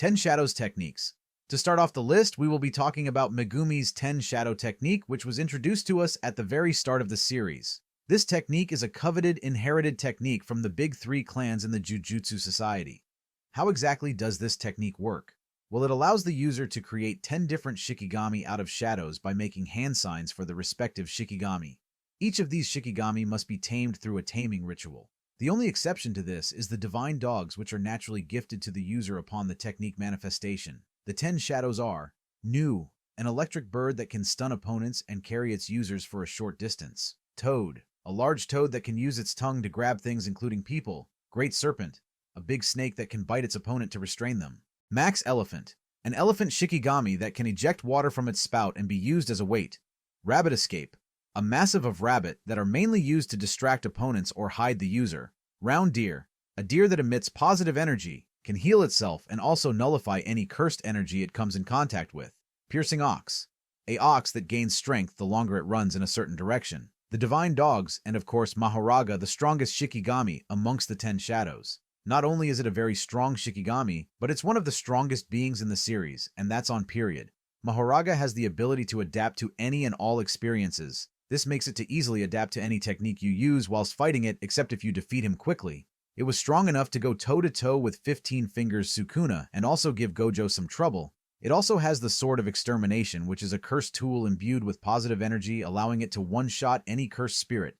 10 Shadows Techniques. To start off the list, we will be talking about Megumi's 10 Shadow Technique, which was introduced to us at the very start of the series. This technique is a coveted, inherited technique from the big three clans in the Jujutsu Society. How exactly does this technique work? Well, it allows the user to create 10 different Shikigami out of shadows by making hand signs for the respective Shikigami. Each of these Shikigami must be tamed through a taming ritual. The only exception to this is the divine dogs, which are naturally gifted to the user upon the technique manifestation. The 10 shadows are Nu, an electric bird that can stun opponents and carry its users for a short distance. Toad, a large toad that can use its tongue to grab things including people. Great Serpent, a big snake that can bite its opponent to restrain them. Max Elephant, an elephant Shikigami that can eject water from its spout and be used as a weight. Rabbit Escape, a massive of rabbit that are mainly used to distract opponents or hide the user. Round Deer, a deer that emits positive energy, can heal itself and also nullify any cursed energy it comes in contact with. Piercing Ox, a ox that gains strength the longer it runs in a certain direction. The Divine Dogs, and of course Mahoraga, the strongest Shikigami amongst the 10 shadows. Not only is it a very strong Shikigami, but it's one of the strongest beings in the series, and that's on period. Mahoraga has the ability to adapt to any and all experiences. This makes it to easily adapt to any technique you use whilst fighting it, except if you defeat him quickly. It was strong enough to go toe-to-toe with 15 Fingers Sukuna and also give Gojo some trouble. It also has the Sword of Extermination, which is a cursed tool imbued with positive energy, allowing it to one-shot any cursed spirit.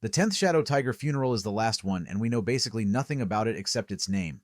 The 10th Shadow Tiger Funeral is the last one, and we know basically nothing about it except its name.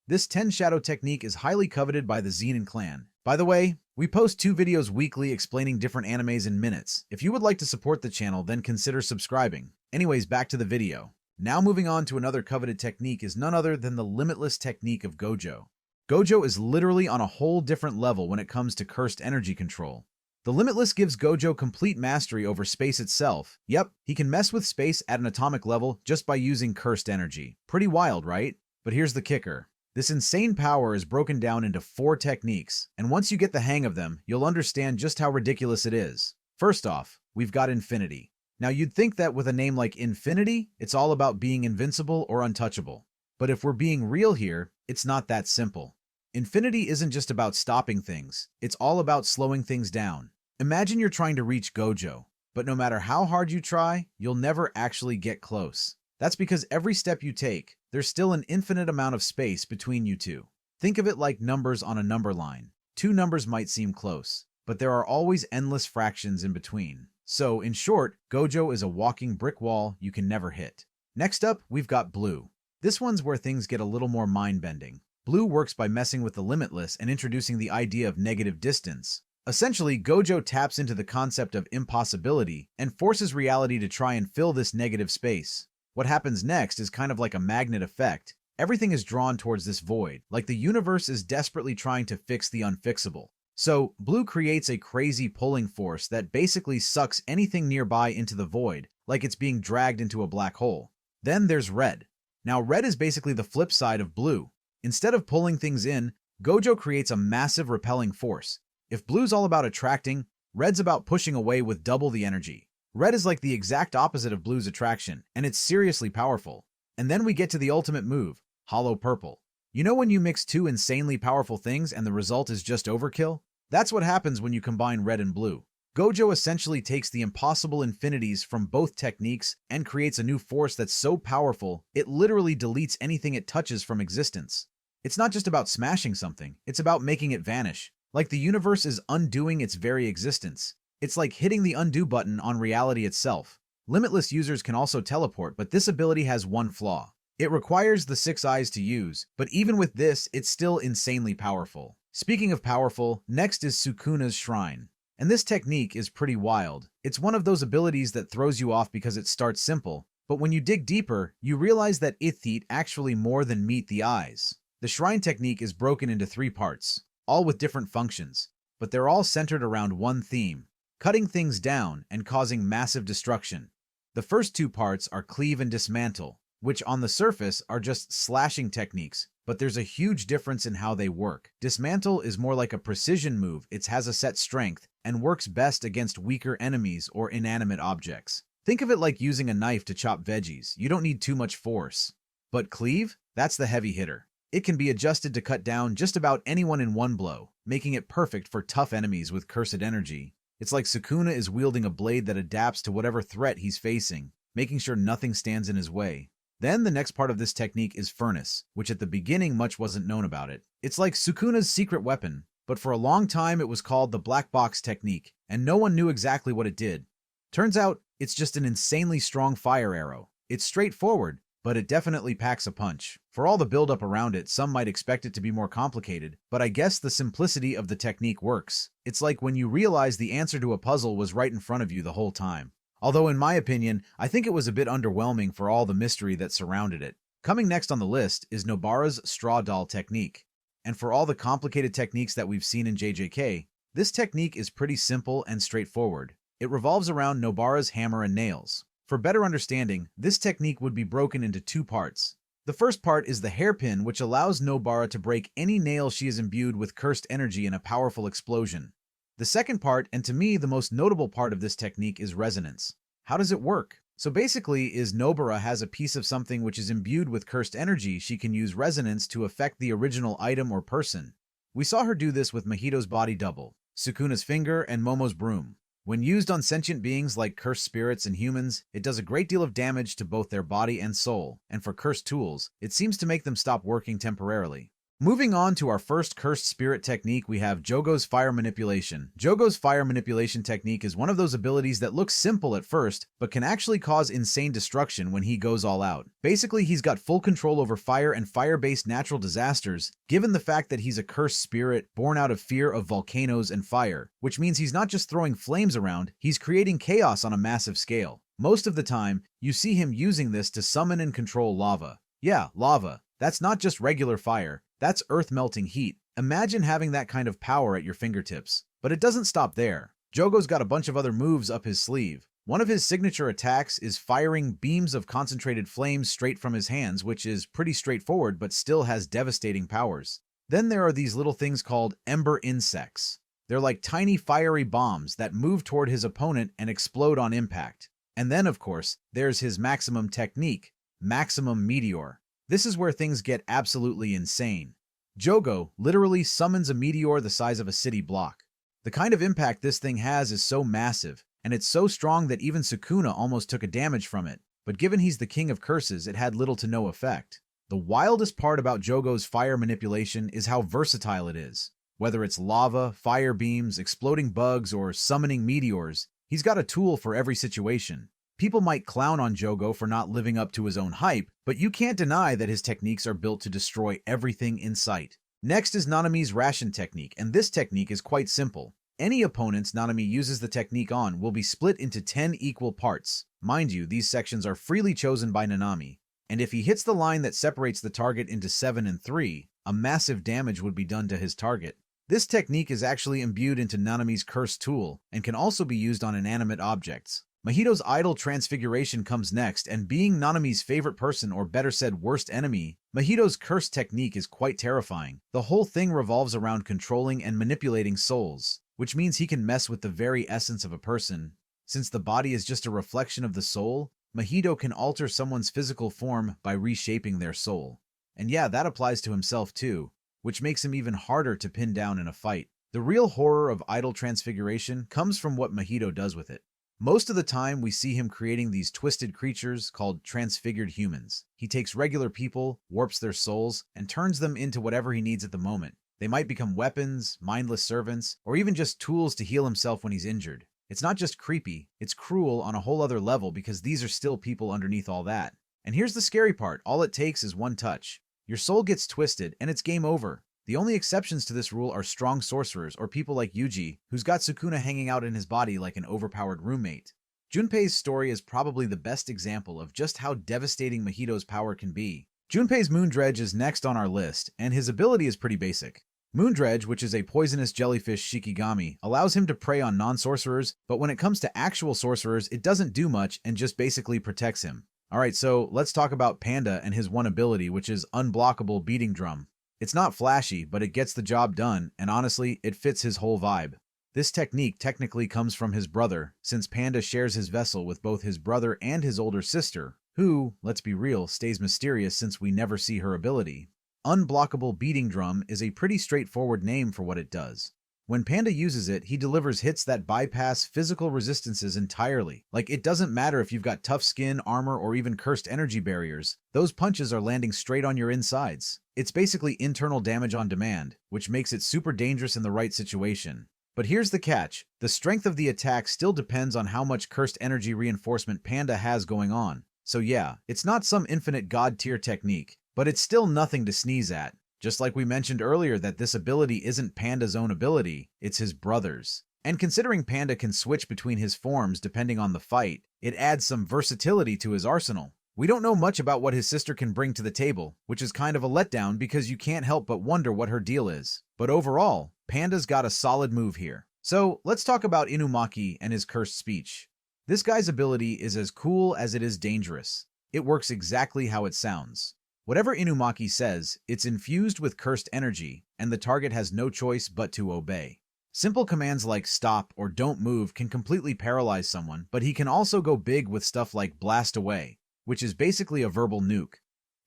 This 10 Shadow technique is highly coveted by the Zenin clan. By the way, we post 2 videos weekly explaining different animes in minutes. If you would like to support the channel, then consider subscribing. Anyways, back to the video. Now moving on to another coveted technique is none other than the Limitless technique of Gojo. Gojo is literally on a whole different level when it comes to cursed energy control. The Limitless gives Gojo complete mastery over space itself. Yep, he can mess with space at an atomic level just by using cursed energy. Pretty wild, right? But here's the kicker. This insane power is broken down into 4 techniques, and once you get the hang of them, you'll understand just how ridiculous it is. First off, we've got Infinity. Now you'd think that with a name like Infinity, it's all about being invincible or untouchable. But if we're being real here, it's not that simple. Infinity isn't just about stopping things, it's all about slowing things down. Imagine you're trying to reach Gojo, but no matter how hard you try, you'll never actually get close. That's because every step you take, there's still an infinite amount of space between you two. Think of it like numbers on a number line. 2 numbers might seem close, but there are always endless fractions in between. So, in short, Gojo is a walking brick wall you can never hit. Next up, we've got Blue. This one's where things get a little more mind-bending. Blue works by messing with the Limitless and introducing the idea of negative distance. Essentially, Gojo taps into the concept of impossibility and forces reality to try and fill this negative space. What happens next is kind of like a magnet effect. Everything is drawn towards this void, like the universe is desperately trying to fix the unfixable. So, Blue creates a crazy pulling force that basically sucks anything nearby into the void, like it's being dragged into a black hole. Then there's Red. Now, Red is basically the flip side of Blue. Instead of pulling things in, Gojo creates a massive repelling force. If Blue's all about attracting, Red's about pushing away with double the energy. Red is like the exact opposite of Blue's attraction, and it's seriously powerful. And then we get to the ultimate move, Hollow Purple. You know when you mix 2 insanely powerful things and the result is just overkill? That's what happens when you combine Red and Blue. Gojo essentially takes the impossible infinities from both techniques and creates a new force that's so powerful, it literally deletes anything it touches from existence. It's not just about smashing something, it's about making it vanish. Like the universe is undoing its very existence. It's like hitting the undo button on reality itself. Limitless users can also teleport, but this ability has one flaw. It requires the 6 eyes to use, but even with this, it's still insanely powerful. Speaking of powerful, next is Sukuna's Shrine. And this technique is pretty wild. It's one of those abilities that throws you off because it starts simple, but when you dig deeper, you realize that it eat actually more than meet the eyes. The Shrine technique is broken into 3 parts, all with different functions, but they're all centered around one theme: cutting things down and causing massive destruction. The first 2 parts are Cleave and Dismantle, which on the surface are just slashing techniques, but there's a huge difference in how they work. Dismantle is more like a precision move, it has a set strength, and works best against weaker enemies or inanimate objects. Think of it like using a knife to chop veggies, you don't need too much force. But Cleave? That's the heavy hitter. It can be adjusted to cut down just about anyone in one blow, making it perfect for tough enemies with cursed energy. It's like Sukuna is wielding a blade that adapts to whatever threat he's facing, making sure nothing stands in his way. Then the next part of this technique is Furnace, which at the beginning much wasn't known about it. It's like Sukuna's secret weapon, but for a long time it was called the Black Box technique, and no one knew exactly what it did. Turns out, it's just an insanely strong fire arrow. It's straightforward, but it definitely packs a punch. For all the build-up around it, some might expect it to be more complicated, but I guess the simplicity of the technique works. It's like when you realize the answer to a puzzle was right in front of you the whole time. Although in my opinion, I think it was a bit underwhelming for all the mystery that surrounded it. Coming next on the list is Nobara's Straw Doll technique. And for all the complicated techniques that we've seen in JJK, this technique is pretty simple and straightforward. It revolves around Nobara's hammer and nails. For better understanding, this technique would be broken into two parts. The first part is the hairpin, which allows Nobara to break any nail she is imbued with cursed energy in a powerful explosion. The second part, and to me the most notable part of this technique, is resonance. How does it work? So basically, Nobara has a piece of something which is imbued with cursed energy, she can use resonance to affect the original item or person. We saw her do this with Mahito's body double, Sukuna's finger, and Momo's broom. When used on sentient beings like cursed spirits and humans, it does a great deal of damage to both their body and soul, and for cursed tools, it seems to make them stop working temporarily. Moving on to our first cursed spirit technique, we have Jogo's Fire Manipulation. Jogo's Fire Manipulation technique is one of those abilities that looks simple at first, but can actually cause insane destruction when he goes all out. Basically, he's got full control over fire and fire-based natural disasters, given the fact that he's a cursed spirit born out of fear of volcanoes and fire, which means he's not just throwing flames around, he's creating chaos on a massive scale. Most of the time, you see him using this to summon and control lava. Yeah, lava. That's not just regular fire. That's earth-melting heat. Imagine having that kind of power at your fingertips. But it doesn't stop there. Jogo's got a bunch of other moves up his sleeve. One of his signature attacks is firing beams of concentrated flames straight from his hands, which is pretty straightforward but still has devastating powers. Then there are these little things called ember insects. They're like tiny fiery bombs that move toward his opponent and explode on impact. And then, of course, there's his maximum technique, Maximum Meteor. This is where things get absolutely insane. Jogo literally summons a meteor the size of a city block. The kind of impact this thing has is so massive, and it's so strong that even Sukuna almost took a damage from it, but given he's the king of curses, it had little to no effect. The wildest part about Jogo's fire manipulation is how versatile it is. Whether it's lava, fire beams, exploding bugs, or summoning meteors, he's got a tool for every situation. People might clown on Jogo for not living up to his own hype, but you can't deny that his techniques are built to destroy everything in sight. Next is Nanami's Ration technique, and this technique is quite simple. Any opponents Nanami uses the technique on will be split into 10 equal parts. Mind you, these sections are freely chosen by Nanami, and if he hits the line that separates the target into 7 and 3, a massive damage would be done to his target. This technique is actually imbued into Nanami's cursed tool, and can also be used on inanimate objects. Mahito's idol transfiguration comes next, and being Nanami's favorite person, or better said worst enemy, Mahito's curse technique is quite terrifying. The whole thing revolves around controlling and manipulating souls, which means he can mess with the very essence of a person. Since the body is just a reflection of the soul, Mahito can alter someone's physical form by reshaping their soul. And yeah, that applies to himself too, which makes him even harder to pin down in a fight. The real horror of idol transfiguration comes from what Mahito does with it. Most of the time, we see him creating these twisted creatures called transfigured humans. He takes regular people, warps their souls, and turns them into whatever he needs at the moment. They might become weapons, mindless servants, or even just tools to heal himself when he's injured. It's not just creepy, it's cruel on a whole other level because these are still people underneath all that. And here's the scary part, all it takes is one touch. Your soul gets twisted, and it's game over. The only exceptions to this rule are strong sorcerers or people like Yuji, who's got Sukuna hanging out in his body like an overpowered roommate. Junpei's story is probably the best example of just how devastating Mahito's power can be. Junpei's Moondredge is next on our list, and his ability is pretty basic. Moondredge, which is a poisonous jellyfish shikigami, allows him to prey on non-sorcerers, but when it comes to actual sorcerers, it doesn't do much and just basically protects him. Alright, so let's talk about Panda and his one ability, which is Unblockable Beating Drum. It's not flashy, but it gets the job done, and honestly, it fits his whole vibe. This technique technically comes from his brother, since Panda shares his vessel with both his brother and his older sister, who, let's be real, stays mysterious since we never see her ability. Unblockable beating drum is a pretty straightforward name for what it does. When Panda uses it, he delivers hits that bypass physical resistances entirely. Like, it doesn't matter if you've got tough skin, armor, or even cursed energy barriers, those punches are landing straight on your insides. It's basically internal damage on demand, which makes it super dangerous in the right situation. But here's the catch. The strength of the attack still depends on how much cursed energy reinforcement Panda has going on. So yeah, it's not some infinite god-tier technique, but it's still nothing to sneeze at. Just like we mentioned earlier that this ability isn't Panda's own ability, it's his brother's. And considering Panda can switch between his forms depending on the fight, it adds some versatility to his arsenal. We don't know much about what his sister can bring to the table, which is kind of a letdown because you can't help but wonder what her deal is. But overall, Panda's got a solid move here. So let's talk about Inumaki and his cursed speech. This guy's ability is as cool as it is dangerous. It works exactly how it sounds. Whatever Inumaki says, it's infused with cursed energy, and the target has no choice but to obey. Simple commands like stop or don't move can completely paralyze someone, but he can also go big with stuff like blast away, which is basically a verbal nuke.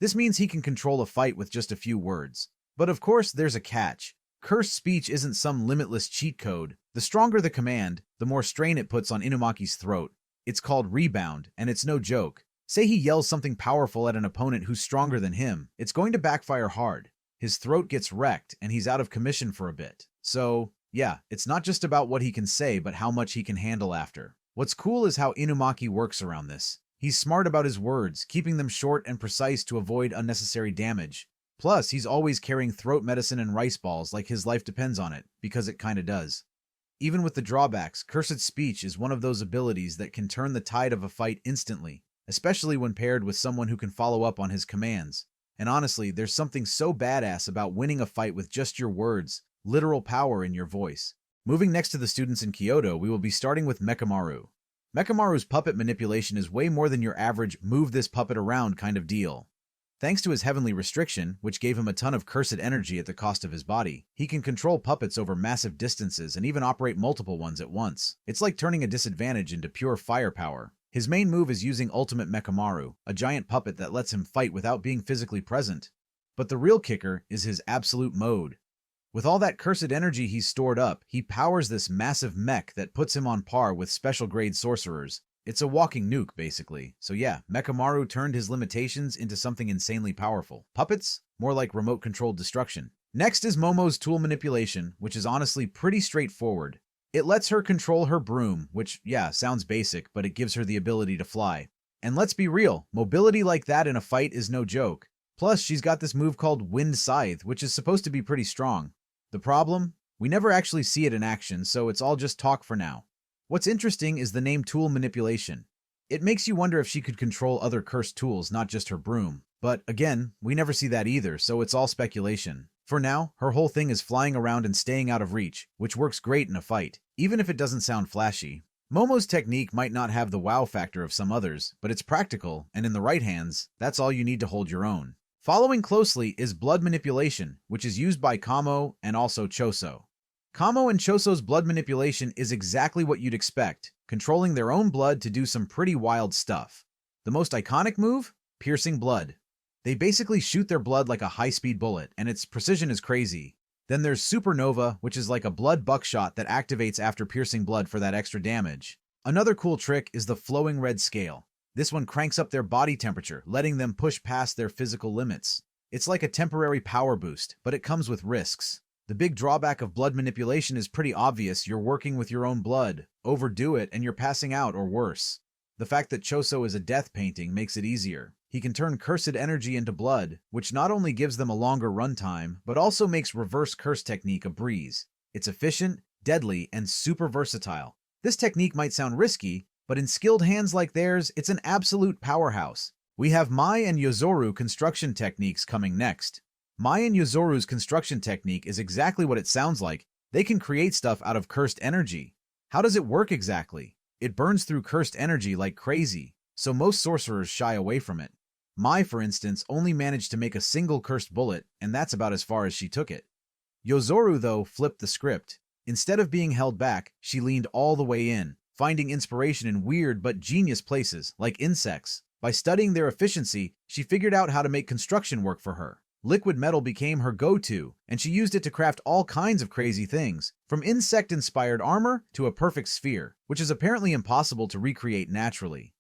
This means he can control a fight with just a few words. But of course, there's a catch. Cursed speech isn't some limitless cheat code. The stronger the command, the more strain it puts on Inumaki's throat. It's called rebound, and it's no joke. Say he yells something powerful at an opponent who's stronger than him, it's going to backfire hard. His throat gets wrecked, and he's out of commission for a bit. So, yeah, it's not just about what he can say, but how much he can handle after. What's cool is how Inumaki works around this. He's smart about his words, keeping them short and precise to avoid unnecessary damage. Plus, he's always carrying throat medicine and rice balls like his life depends on it, because it kinda does. Even with the drawbacks, Cursed Speech is one of those abilities that can turn the tide of a fight instantly, especially when paired with someone who can follow up on his commands. And honestly, there's something so badass about winning a fight with just your words, literal power in your voice. Moving next to the students in Kyoto, we will be starting with Mekamaru. Mekamaru's puppet manipulation is way more than your average move this puppet around kind of deal. Thanks to his heavenly restriction, which gave him a ton of cursed energy at the cost of his body, he can control puppets over massive distances and even operate multiple ones at once. It's like turning a disadvantage into pure firepower. His main move is using Ultimate Mekamaru, a giant puppet that lets him fight without being physically present. But the real kicker is his absolute mode. With all that cursed energy he's stored up, he powers this massive mech that puts him on par with special grade sorcerers. It's a walking nuke, basically. So yeah, Mekamaru turned his limitations into something insanely powerful. Puppets? More like remote-controlled destruction. Next is Momo's tool manipulation, which is honestly pretty straightforward. It lets her control her broom, which, yeah, sounds basic, but it gives her the ability to fly. And let's be real, mobility like that in a fight is no joke. Plus, she's got this move called Wind Scythe, which is supposed to be pretty strong. The problem? We never actually see it in action, so it's all just talk for now. What's interesting is the name tool manipulation. It makes you wonder if she could control other cursed tools, not just her broom. But again, we never see that either, so it's all speculation. For now, her whole thing is flying around and staying out of reach, which works great in a fight, even if it doesn't sound flashy. Momo's technique might not have the wow factor of some others, but it's practical, and in the right hands, that's all you need to hold your own. Following closely is blood manipulation, which is used by Kamo and also Choso. Kamo and Choso's blood manipulation is exactly what you'd expect, controlling their own blood to do some pretty wild stuff. The most iconic move? Piercing blood. They basically shoot their blood like a high-speed bullet, and its precision is crazy. Then there's Supernova, which is like a blood buckshot that activates after piercing blood for that extra damage. Another cool trick is the flowing red scale. This one cranks up their body temperature, letting them push past their physical limits. It's like a temporary power boost, but it comes with risks. The big drawback of blood manipulation is pretty obvious. You're working with your own blood. Overdo it, and you're passing out or worse. The fact that Choso is a death painting makes it easier. He can turn cursed energy into blood, which not only gives them a longer runtime, but also makes reverse curse technique a breeze. It's efficient, deadly, and super versatile. This technique might sound risky, but in skilled hands like theirs, it's an absolute powerhouse. We have Mai and Yozoru construction techniques coming next. Mai and Yozoru's construction technique is exactly what it sounds like. They can create stuff out of cursed energy. How does it work exactly? It burns through cursed energy like crazy, so most sorcerers shy away from it. Mai, for instance, only managed to make a single cursed bullet, and that's about as far as she took it. Yozoru, though, flipped the script. Instead of being held back, she leaned all the way in, finding inspiration in weird but genius places, like insects. By studying their efficiency, she figured out how to make construction work for her. Liquid metal became her go-to, and she used it to craft all kinds of crazy things, from insect-inspired armor to a perfect sphere, which is apparently impossible to recreate naturally.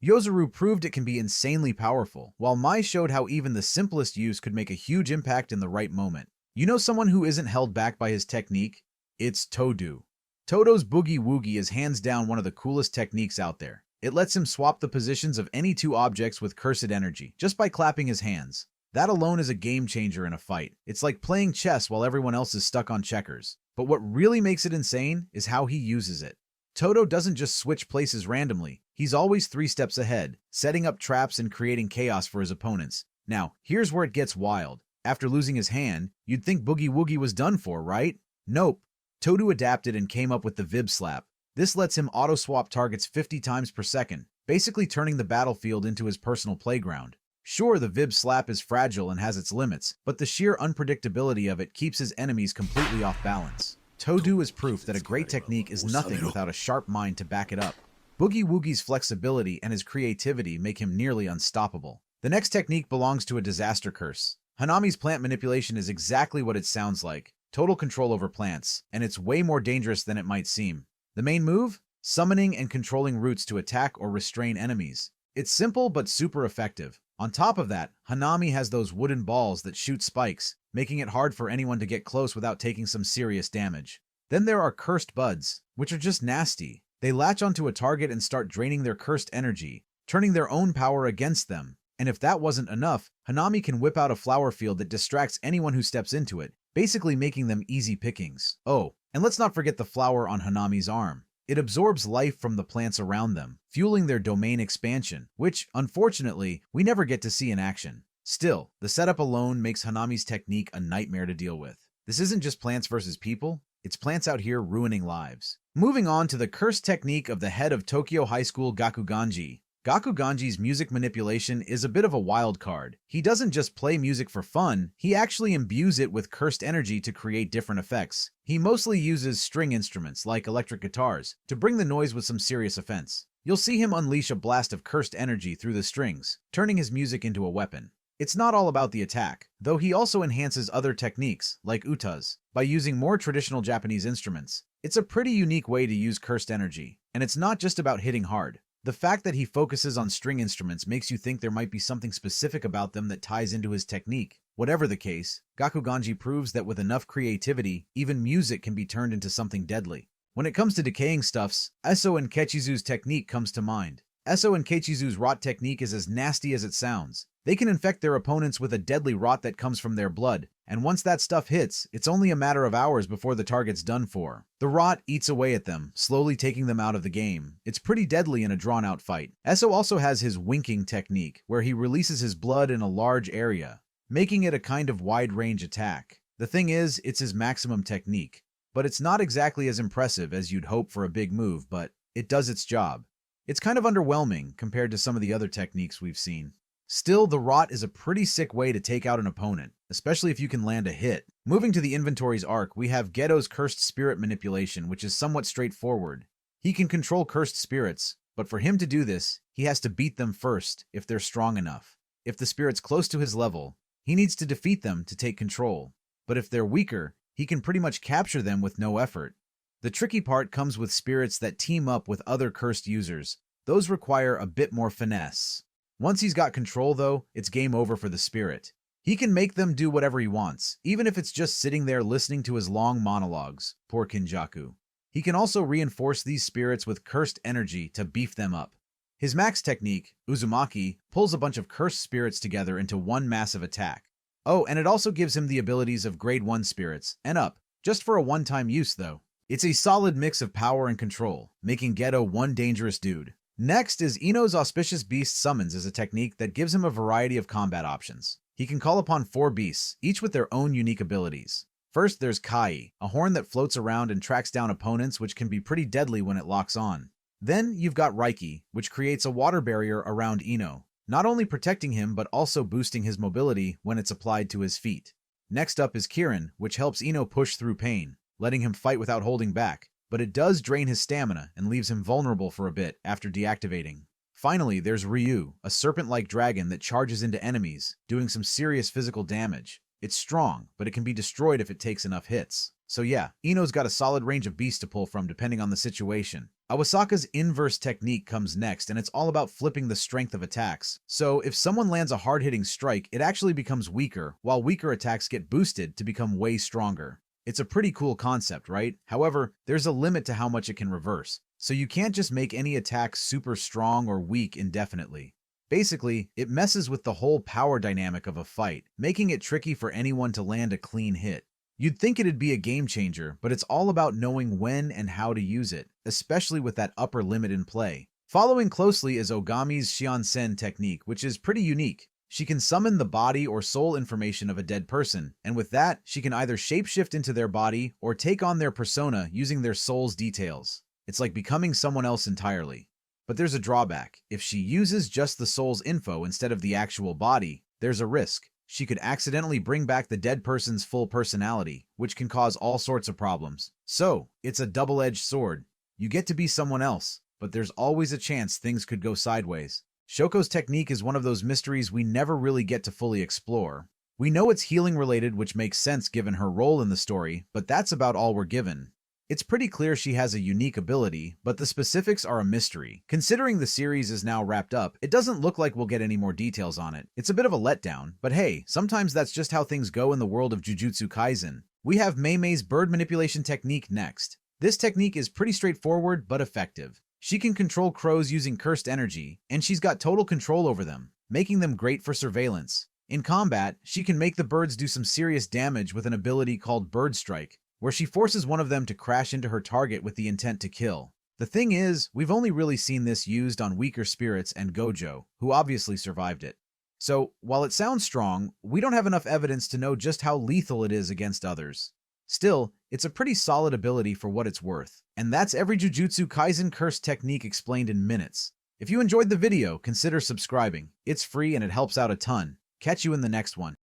Yozuru proved it can be insanely powerful, while Mai showed how even the simplest use could make a huge impact in the right moment. You know someone who isn't held back by his technique? It's Todo. Todo's Boogie Woogie is hands down one of the coolest techniques out there. It lets him swap the positions of any two objects with cursed energy, just by clapping his hands. That alone is a game changer in a fight. It's like playing chess while everyone else is stuck on checkers. But what really makes it insane is how he uses it. Todo doesn't just switch places randomly. He's always 3 steps ahead, setting up traps and creating chaos for his opponents. Now, here's where it gets wild. After losing his hand, you'd think Boogie Woogie was done for, right? Nope. Todo adapted and came up with the Vib Slap. This lets him auto-swap targets 50 times per second, basically turning the battlefield into his personal playground. Sure, the Vib Slap is fragile and has its limits, but the sheer unpredictability of it keeps his enemies completely off balance. Todo is proof that a great technique is nothing without a sharp mind to back it up. Boogie Woogie's flexibility and his creativity make him nearly unstoppable. The next technique belongs to a disaster curse. Hanami's plant manipulation is exactly what it sounds like, total control over plants, and it's way more dangerous than it might seem. The main move? Summoning and controlling roots to attack or restrain enemies. It's simple but super effective. On top of that, Hanami has those wooden balls that shoot spikes, making it hard for anyone to get close without taking some serious damage. Then there are cursed buds, which are just nasty. They latch onto a target and start draining their cursed energy, turning their own power against them. And if that wasn't enough, Hanami can whip out a flower field that distracts anyone who steps into it, basically making them easy pickings. Oh, and let's not forget the flower on Hanami's arm. It absorbs life from the plants around them, fueling their domain expansion, which, unfortunately, we never get to see in action. Still, the setup alone makes Hanami's technique a nightmare to deal with. This isn't just plants versus people, it's plants out here ruining lives. Moving on to the cursed technique of the head of Tokyo High School Gakuganji. Gakuganji's music manipulation is a bit of a wild card. He doesn't just play music for fun, he actually imbues it with cursed energy to create different effects. He mostly uses string instruments, like electric guitars, to bring the noise with some serious offense. You'll see him unleash a blast of cursed energy through the strings, turning his music into a weapon. It's not all about the attack, though he also enhances other techniques, like utas, by using more traditional Japanese instruments. It's a pretty unique way to use cursed energy, and it's not just about hitting hard. The fact that he focuses on string instruments makes you think there might be something specific about them that ties into his technique. Whatever the case, Gakuganji proves that with enough creativity, even music can be turned into something deadly. When it comes to decaying stuffs, Eso and Kechizu's technique comes to mind. Eso and Kechizu's rot technique is as nasty as it sounds. They can infect their opponents with a deadly rot that comes from their blood, and once that stuff hits, it's only a matter of hours before the target's done for. The rot eats away at them, slowly taking them out of the game. It's pretty deadly in a drawn-out fight. Eso also has his winking technique, where he releases his blood in a large area, making it a kind of wide-range attack. The thing is, it's his maximum technique, but it's not exactly as impressive as you'd hope for a big move, but it does its job. It's kind of underwhelming compared to some of the other techniques we've seen. Still, the rot is a pretty sick way to take out an opponent, especially if you can land a hit. Moving to the inventory's arc, we have Geto's cursed spirit manipulation, which is somewhat straightforward. He can control cursed spirits, but for him to do this, he has to beat them first if they're strong enough. If the spirit's close to his level, he needs to defeat them to take control. But if they're weaker, he can pretty much capture them with no effort. The tricky part comes with spirits that team up with other cursed users. Those require a bit more finesse. Once he's got control, though, it's game over for the spirit. He can make them do whatever he wants, even if it's just sitting there listening to his long monologues. Poor Kinjaku. He can also reinforce these spirits with cursed energy to beef them up. His max technique, Uzumaki, pulls a bunch of cursed spirits together into one massive attack. Oh, and it also gives him the abilities of grade 1 spirits, and up, just for a one-time use though. It's a solid mix of power and control, making Geto one dangerous dude. Next is Ino's Auspicious Beast Summons as a technique that gives him a variety of combat options. He can call upon 4 beasts, each with their own unique abilities. First, there's Kai, a horn that floats around and tracks down opponents, which can be pretty deadly when it locks on. Then you've got Raiki, which creates a water barrier around Ino, not only protecting him but also boosting his mobility when it's applied to his feet. Next up is Kirin, which helps Ino push through pain, letting him fight without holding back, but it does drain his stamina and leaves him vulnerable for a bit after deactivating. Finally, there's Ryu, a serpent-like dragon that charges into enemies, doing some serious physical damage. It's strong, but it can be destroyed if it takes enough hits. So yeah, Ino's got a solid range of beasts to pull from depending on the situation. Awasaka's inverse technique comes next, and it's all about flipping the strength of attacks. So if someone lands a hard-hitting strike, it actually becomes weaker, while weaker attacks get boosted to become way stronger. It's a pretty cool concept, right? However, there's a limit to how much it can reverse. So you can't just make any attack super strong or weak indefinitely. Basically, it messes with the whole power dynamic of a fight, making it tricky for anyone to land a clean hit. You'd think it'd be a game changer, but it's all about knowing when and how to use it, especially with that upper limit in play. Following closely is Ogami's Shiansen technique, which is pretty unique. She can summon the body or soul information of a dead person, and with that, she can either shapeshift into their body or take on their persona using their soul's details. It's like becoming someone else entirely. But there's a drawback. If she uses just the soul's info instead of the actual body, there's a risk. She could accidentally bring back the dead person's full personality, which can cause all sorts of problems. So, it's a double-edged sword. You get to be someone else, but there's always a chance things could go sideways. Shoko's technique is one of those mysteries we never really get to fully explore. We know it's healing related, which makes sense given her role in the story, but that's about all we're given. It's pretty clear she has a unique ability, but the specifics are a mystery. Considering the series is now wrapped up, it doesn't look like we'll get any more details on it. It's a bit of a letdown, but hey, sometimes that's just how things go in the world of Jujutsu Kaisen. We have Mei-Mei's bird manipulation technique next. This technique is pretty straightforward, but effective. She can control crows using cursed energy, and she's got total control over them, making them great for surveillance. In combat, she can make the birds do some serious damage with an ability called Bird Strike, where she forces one of them to crash into her target with the intent to kill. The thing is, we've only really seen this used on weaker spirits and Gojo, who obviously survived it. So, while it sounds strong, we don't have enough evidence to know just how lethal it is against others. Still, it's a pretty solid ability for what it's worth. And that's every Jujutsu Kaisen curse technique explained in minutes. If you enjoyed the video, consider subscribing. It's free and it helps out a ton. Catch you in the next one.